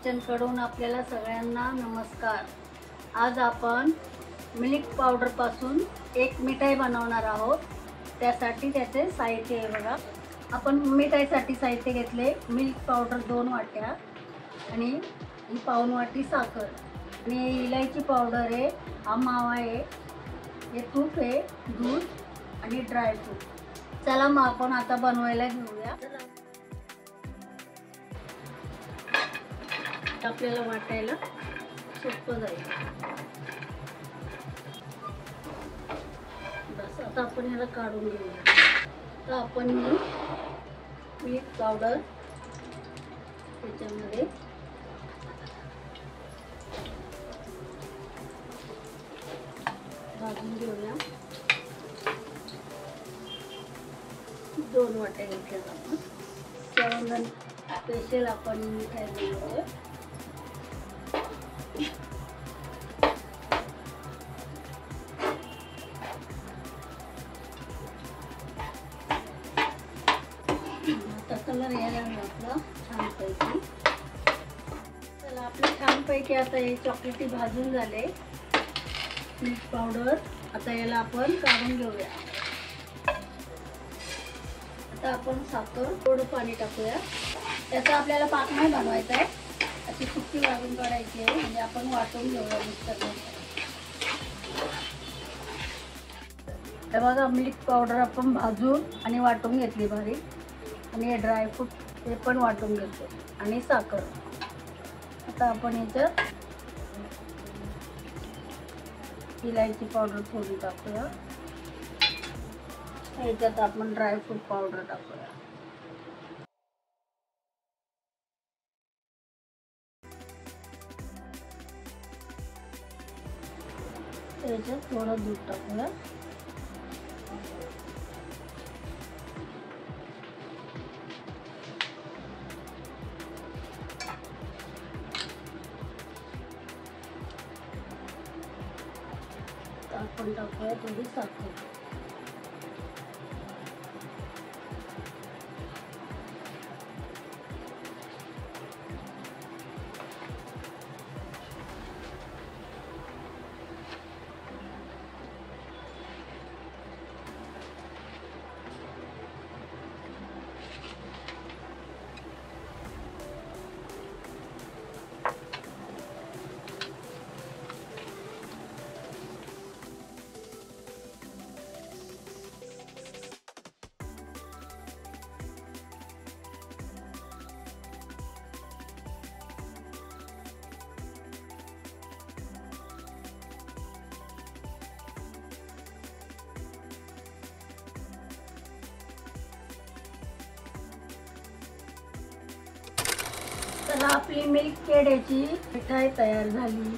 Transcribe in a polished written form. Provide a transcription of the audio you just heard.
किचनकडून आपल्याला सगळ्यांना नमस्कार। आज आपण मिल्क पावडर पासून एक मिठाई बनवणार आहोत। त्यासाठी त्याचे साहित्य आहे बघा। आपण मिठाईसाठी साहित्य घेतले मिल्क पावडर 2 वाट्या आणि ही पाऊण वाटी साखर आणि इलायची पावडर आहे, हा मावा आहे, हे तूप आहे, दूध आणि ड्रायफ्रूट। चला मग आपण आता बनवायला घेऊया। आपल्याला वाटायला सोपं जाईल। बस आता आपण याला काढून घेऊया। तर आपण मिल्क पावडर त्याच्यामध्ये भाजून घेऊया। 2 वाट्या घेतल्या आपण जेवण स्पेशल आपण मिठाई बनवतोय। आता कलर यायला आपला छानपैकी। चला आपले छानपैकी आता हे चॉकलेटी भाजून झाले मिल्क पावडर। आता याला आपण काढून घेऊया। आता आपण साखर थोडं पाणी टाकूया। त्याचा आपल्याला पाक नाही बनवायचा आहे, अशी सुकी भाजून काढायची आहे, म्हणजे आपण वाटून घेऊया मिक्सरमध्ये। हे बघा मिल्क पावडर आपण भाजून आणि वाटून घेतली बारीक आणि हे ड्रायफ्रूट हे पण वाटून घेतो आणि साखर। आता आपण याच्यात इलायची पावडर थोडी टाकूया। याच्यात आपण ड्रायफ्रूट पावडर टाकूया। याच्यात थोडं दूध टाकूया। आपण टाकूया थोडी साखर। तर आपली मिल्क पेड्याची मिठाई तयार झाली।